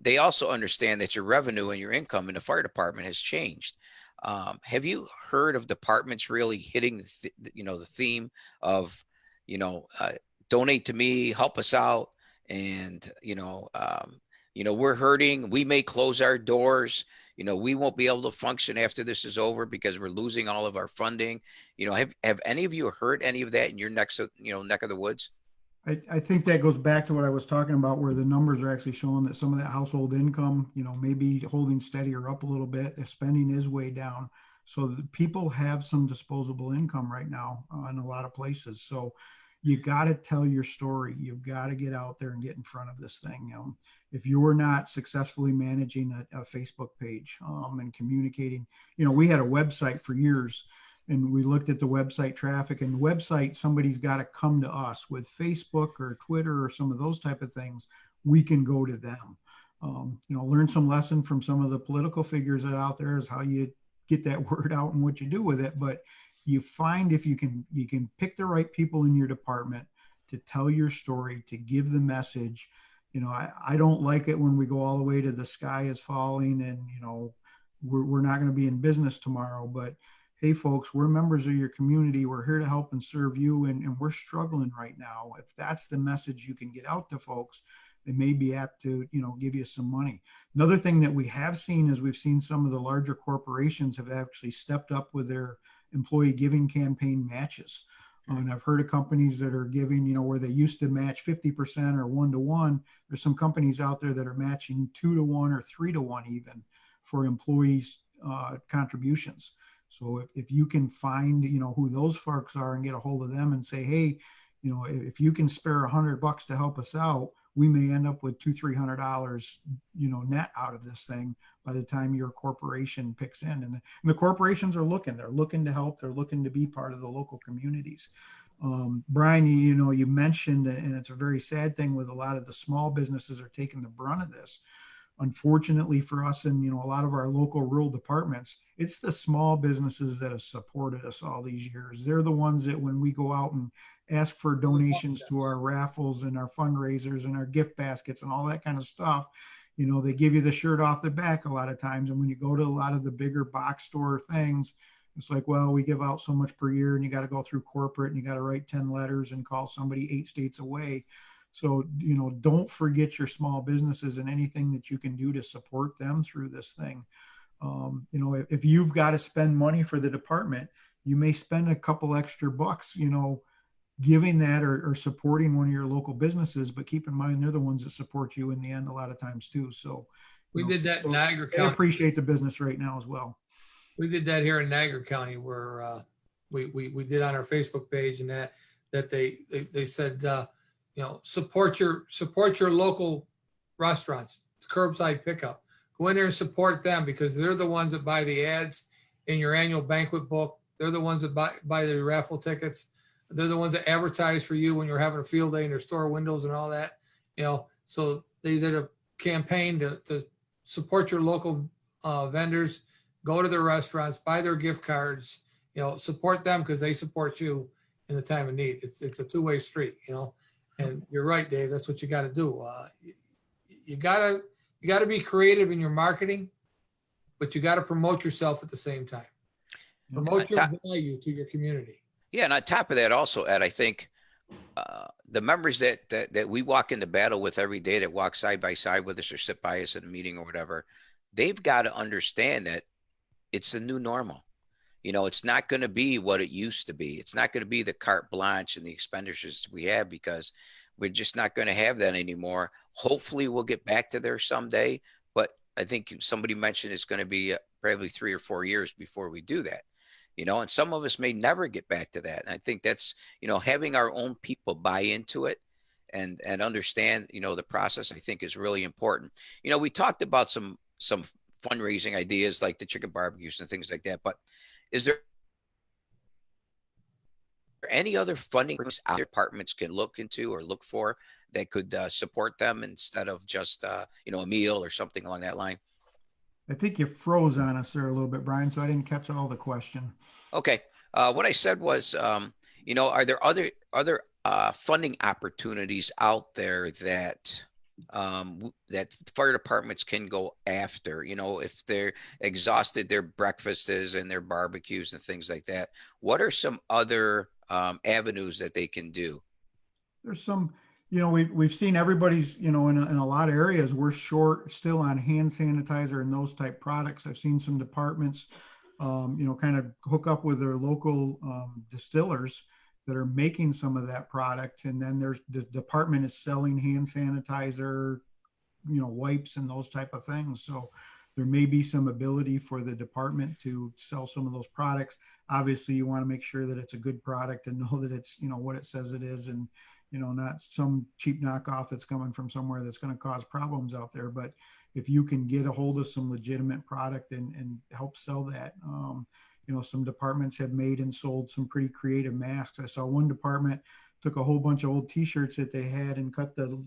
they also understand that your revenue and your income in the fire department has changed. Have you heard of departments really hitting the theme of, donate to me, help us out, and we're hurting. We may close our doors. We won't be able to function after this is over because we're losing all of our funding. Have any of you heard any of that in your neck of the woods? I think that goes back to what I was talking about, where the numbers are actually showing that some of that household income, maybe holding steady or up a little bit. The spending is way down. So people have some disposable income right now in a lot of places. So you got to tell your story. You've got to get out there and get in front of this thing. If you're not successfully managing a Facebook page and communicating, we had a website for years, and we looked at the website traffic, and the website, somebody's got to come to us. With Facebook or Twitter or some of those type of things, we can go to them. Learn some lesson from some of the political figures that are out there is how you get that word out and what you do with it. But you find if you can pick the right people in your department to tell your story, to give the message. I don't like it when we go all the way to the sky is falling and, we're not going to be in business tomorrow, but hey folks, we're members of your community. We're here to help and serve you. And we're struggling right now. If that's the message you can get out to folks, they may be apt to, give you some money. Another thing that we have seen is we've seen some of the larger corporations have actually stepped up with their employee giving campaign matches. And I've heard of companies that are giving, where they used to match 50% or 1-to-1. There's some companies out there that are matching 2-to-1 or 3-to-1 even for employees' contributions. So if you can find, who those folks are and get a hold of them and say, hey, if you can spare $100 to help us out, we may end up with $200-300, net out of this thing by the time your corporation picks in. And the corporations are they're looking to help. They're looking to be part of the local communities. Brian, you mentioned, and it's a very sad thing with a lot of the small businesses are taking the brunt of this. Unfortunately for us and, a lot of our local rural departments, it's the small businesses that have supported us all these years. They're the ones that when we go out and ask for donations to our raffles and our fundraisers and our gift baskets and all that kind of stuff, they give you the shirt off their back a lot of times. And when you go to a lot of the bigger box store things, it's like, well, we give out so much per year and you got to go through corporate and you got to write 10 letters and call somebody 8 states away. So, don't forget your small businesses and anything that you can do to support them through this thing. If you've got to spend money for the department, you may spend a couple extra bucks, giving that or supporting one of your local businesses, but keep in mind, they're the ones that support you in the end a lot of times too. So we did that in Niagara I County. appreciate the business right now as well. We did that here in Niagara County where we did on our Facebook page, and that they said, support your local restaurants. It's curbside pickup. Go in there and support them because they're the ones that buy the ads in your annual banquet book. They're the ones that buy the raffle tickets. They're the ones that advertise for you when you're having a field day in their store windows and all that. So they did a campaign to support your local vendors. Go to their restaurants, buy their gift cards. Support them because they support you in the time of need. It's a two-way street. And you're right, Dave. That's what you got to do. You got to be creative in your marketing, but you got to promote yourself at the same time. Promote your value to your community. Yeah, and on top of that, also, Ed, I think the members that we walk into battle with every day, that walk side by side with us or sit by us at a meeting or whatever, they've got to understand that it's a new normal. It's not going to be what it used to be. It's not going to be the carte blanche and the expenditures we have because we're just not going to have that anymore. Hopefully we'll get back to there someday. But I think somebody mentioned it's going to be probably 3 or 4 years before we do that. And some of us may never get back to that. And I think that's, having our own people buy into it and understand, the process, I think is really important. We talked about some fundraising ideas like the chicken barbecues and things like that, but is there any other funding our departments can look into or look for that could support them instead of just, a meal or something along that line? I think you froze on us there a little bit, Brian, so I didn't catch all the question. Okay. What I said was, Are there other funding opportunities out there that that fire departments can go after? If they're exhausted their breakfasts and their barbecues and things like that, what are some other avenues that they can do? There's some, we've seen everybody's, in a lot of areas, we're short still on hand sanitizer and those type products. I've seen some departments, kind of hook up with their local distillers that are making some of that product. And then there's the department is selling hand sanitizer, wipes and those type of things. So there may be some ability for the department to sell some of those products. Obviously, you want to make sure that it's a good product and know that it's, what it says it is, and, not some cheap knockoff that's coming from somewhere that's going to cause problems out there. But if you can get a hold of some legitimate product and help sell that, some departments have made and sold some pretty creative masks. I saw one department took a whole bunch of old t-shirts that they had and cut the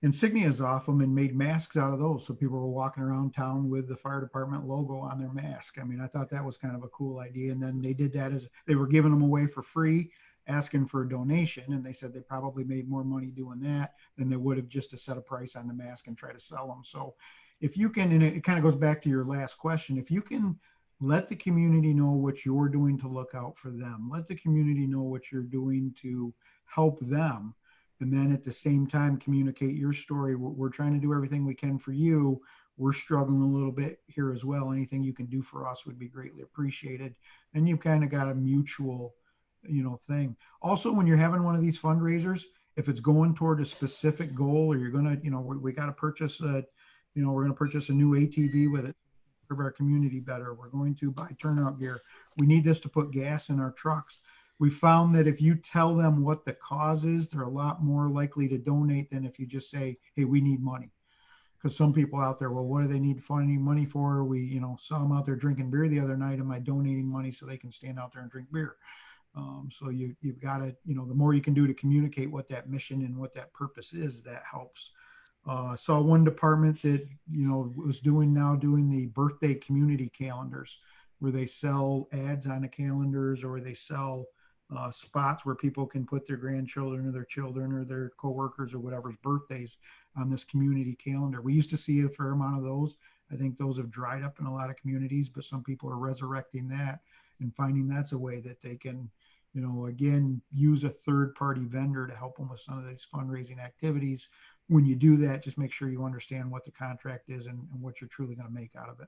insignias off them and made masks out of those. So people were walking around town with the fire department logo on their mask. I mean, I thought that was kind of a cool idea. And then they did that as they were giving them away for free, asking for a donation. And they said they probably made more money doing that than they would have just to set a price on the mask and try to sell them. So if you can, and it kind of goes back to your last question, if you can let the community know what you're doing to look out for them, let the community know what you're doing to help them, and then at the same time communicate your story. We're trying to do everything we can for you. We're struggling a little bit here as well. Anything you can do for us would be greatly appreciated. And you've kind of got a mutual, thing. Also, when you're having one of these fundraisers, if it's going toward a specific goal, or you're going to, we got to purchase we're going to purchase a new ATV with it, serve our community better. We're going to buy turnout gear. We need this to put gas in our trucks. We found that if you tell them what the cause is, they're a lot more likely to donate than if you just say, hey, we need money. Because some people out there, well, what do they need funding money for? We, saw them out there drinking beer the other night. Am I donating money so they can stand out there and drink beer? So you've got to, the more you can do to communicate what that mission and what that purpose is, that helps. Saw one department that, was doing the birthday community calendars, where they sell ads on the calendars, or they sell spots where people can put their grandchildren or their children or their coworkers or whatever's birthdays on this community calendar. We used to see a fair amount of those. I think those have dried up in a lot of communities, but some people are resurrecting that and finding that's a way that they can, again, use a third-party vendor to help them with some of these fundraising activities. When you do that, just make sure you understand what the contract is and what you're truly going to make out of it.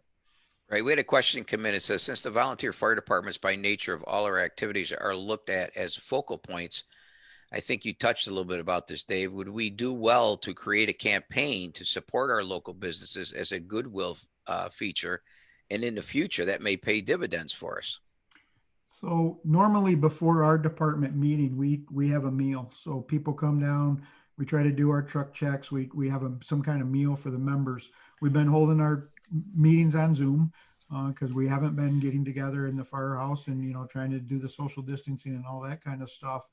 Right. We had a question come in. It says, since the volunteer fire departments by nature of all our activities are looked at as focal points, I think you touched a little bit about this, Dave. Would we do well to create a campaign to support our local businesses as a goodwill feature? And in the future, that may pay dividends for us. So normally before our department meeting, we have a meal. So people come down, we try to do our truck checks. We have some kind of meal for the members. We've been holding our meetings on Zoom because we haven't been getting together in the firehouse and, trying to do the social distancing and all that kind of stuff.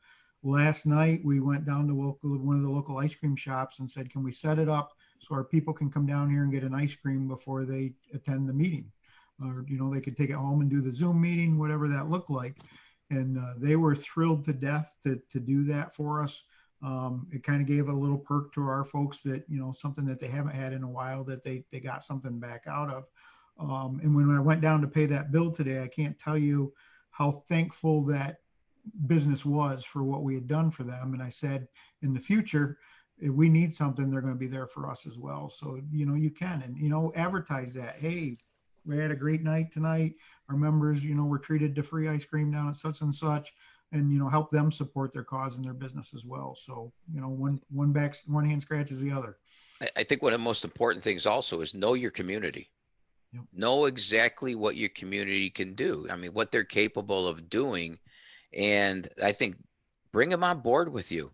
Last night, we went down to one of the local ice cream shops and said, can we set it up so our people can come down here and get an ice cream before they attend the meeting? Or, they could take it home and do the Zoom meeting, whatever that looked like. And they were thrilled to death to do that for us. It kind of gave a little perk to our folks that, something that they haven't had in a while, that they got something back out of. And when I went down to pay that bill today, I can't tell you how thankful that business was for what we had done for them. And I said, in the future, if we need something, they're going to be there for us as well. So, you can, and, advertise that. Hey, we had a great night tonight. Our members, were treated to free ice cream down at such and such, and, help them support their cause and their business as well. So, one hand scratches the other. I think one of the most important things also is know your community. Yep. Know exactly what your community can do. I mean, what they're capable of doing. And I think bring them on board with you.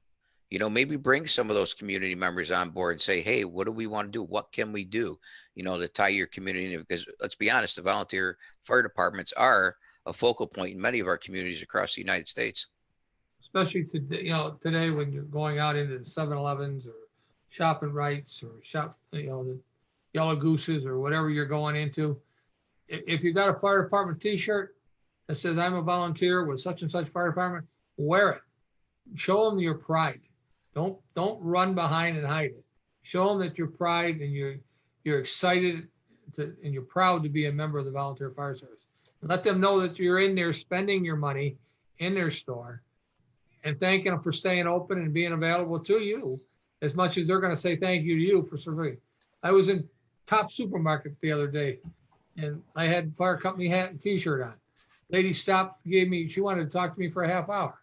Maybe bring some of those community members on board and say, hey, what do we want to do? What can we do, to tie your community in? Because let's be honest, the volunteer fire departments are a focal point in many of our communities across the United States. Especially today when you're going out into the 7-Elevens or shopping rights or the Yellow Gooses or whatever you're going into. If you got a fire department t-shirt, that says, I'm a volunteer with such and such fire department, wear it. Show them your pride. Don't run behind and hide it. Show them that you're pride and you're excited and you're proud to be a member of the volunteer fire service. Let them know that you're in there spending your money in their store and thanking them for staying open and being available to you as much as they're going to say thank you to you for serving. I was in Top Supermarket the other day and I had fire company hat and t-shirt on. Lady stopped, she wanted to talk to me for a half hour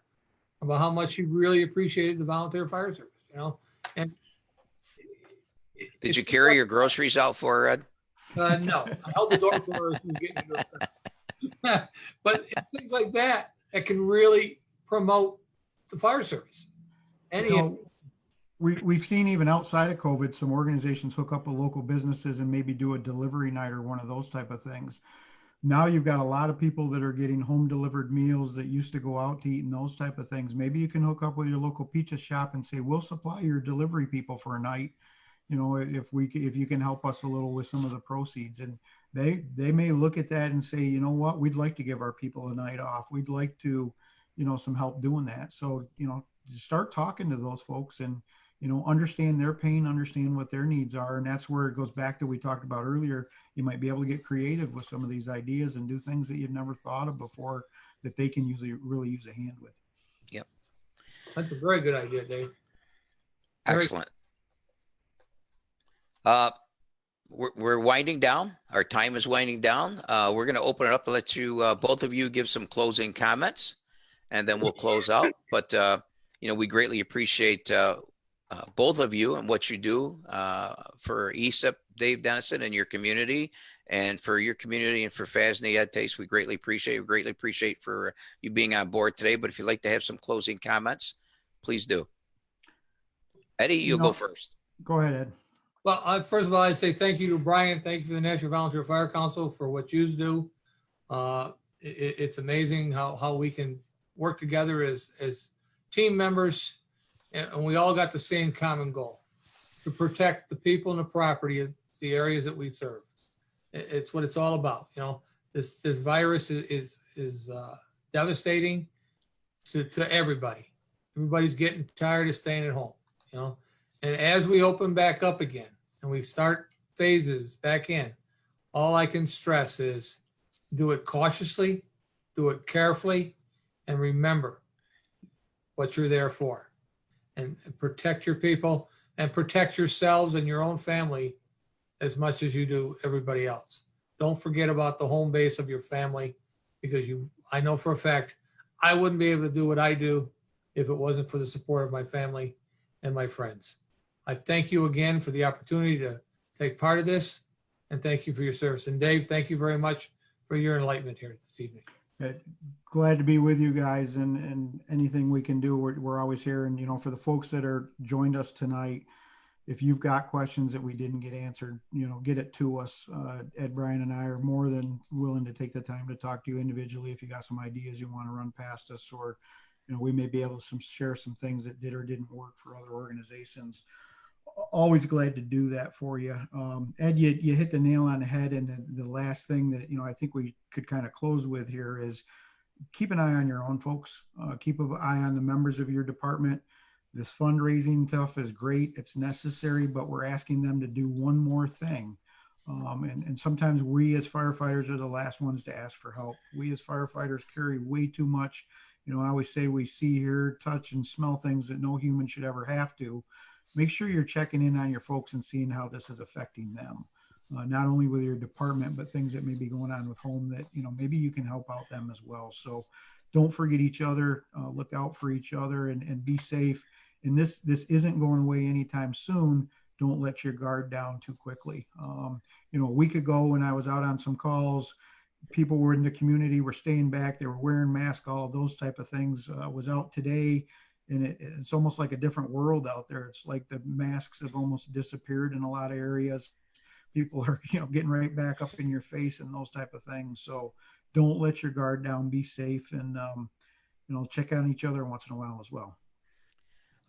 about how much she really appreciated the volunteer fire service, and Did you carry your groceries out for her, Ed? No, I held the door for her as she was getting into her. But it's things like that can really promote the fire service. We've seen even outside of COVID, some organizations hook up with local businesses and maybe do a delivery night or one of those type of things. Now you've got a lot of people that are getting home delivered meals that used to go out to eat and those type of things. Maybe you can hook up with your local pizza shop and say, we'll supply your delivery people for a night. If you can help us a little with some of the proceeds, and they may look at that and say, you know what, we'd like to give our people a night off. We'd like to, some help doing that. So, start talking to those folks and, understand their pain, understand what their needs are. And that's where it goes back to, we talked about earlier, you might be able to get creative with some of these ideas and do things that you've never thought of before that they can really use a hand with. Yep. That's a very good idea, Dave. Excellent. We're winding down. Our time is winding down. We're going to open it up and let you, both of you, give some closing comments, and then we'll close out. But, we greatly appreciate both of you and what you do for ESIP, Dave Dennison, and your community, and for your community and for FASNY, Ed Tase. We greatly appreciate for you being on board today. But if you'd like to have some closing comments, please do. Eddie, you'll go first. Go ahead, Ed. Well, first of all, I'd say thank you to Brian. Thank you to the National Volunteer Fire Council for what you do. It's amazing how we can work together as team members, and we all got the same common goal: to protect the people and the property of the areas that we serve. It's what it's all about. This virus is devastating to everybody. Everybody's getting tired of staying at home. And as we open back up again and we start phases back in, all I can stress is do it cautiously, do it carefully, and remember what you're there for. And protect your people and protect yourselves and your own family as much as you do everybody else. Don't forget about the home base of your family, because I know for a fact I wouldn't be able to do what I do if it wasn't for the support of my family and my friends. I thank you again for the opportunity to take part of this, and thank you for your service. And Dave, thank you very much for your enlightenment here this evening. Glad to be with you guys, and anything we can do, we're always here. And, for the folks that are joined us tonight, if you've got questions that we didn't get answered, get it to us. Ed, Brian, and I are more than willing to take the time to talk to you individually. If you got some ideas you want to run past us, or, we may be able to share some things that did or didn't work for other organizations. Always glad to do that for you. Ed, you hit the nail on the head. And the last thing that, I think we could kind of close with here is keep an eye on your own folks. Keep an eye on the members of your department. This fundraising stuff is great. It's necessary, but we're asking them to do one more thing. And sometimes we as firefighters are the last ones to ask for help. We as firefighters carry way too much. I always say we see, hear, touch, and smell things that no human should ever have to. Make sure you're checking in on your folks and seeing how this is affecting them, not only with your department, but things that may be going on with home that, maybe you can help out them as well. So don't forget each other, look out for each other, and be safe. And this isn't going away anytime soon. Don't let your guard down too quickly. A week ago when I was out on some calls, people were in the community, were staying back, they were wearing masks, all of those type of things. Was out today, and it's almost like a different world out there. It's like the masks have almost disappeared in a lot of areas. People are, getting right back up in your face and those type of things. So don't let your guard down, be safe, and, check on each other once in a while as well.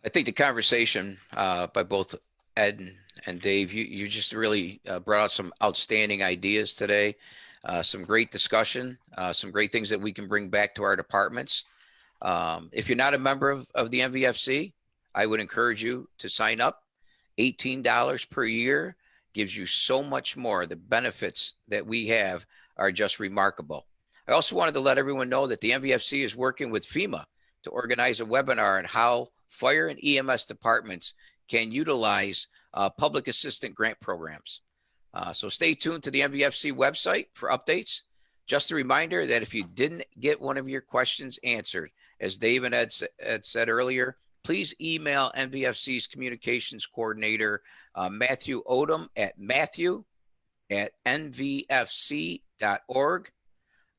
I think the conversation by both Ed and Dave, you just really brought out some outstanding ideas today. Some great discussion, some great things that we can bring back to our departments. If you're not a member of the NVFC, I would encourage you to sign up. $18 per year gives you so much more. The benefits that we have are just remarkable. I also wanted to let everyone know that the NVFC is working with FEMA to organize a webinar on how fire and EMS departments can utilize public assistance grant programs. So stay tuned to the NVFC website for updates. Just a reminder that if you didn't get one of your questions answered, as Dave and Ed said earlier, please email NVFC's communications coordinator, Matthew Odom, at matthew@nvfc.org.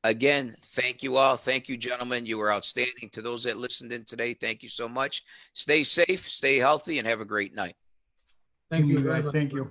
Again, thank you all. Thank you, gentlemen. You were outstanding. To those that listened in today, thank you so much. Stay safe, stay healthy, and have a great night. Thank you guys. very much. Thank you.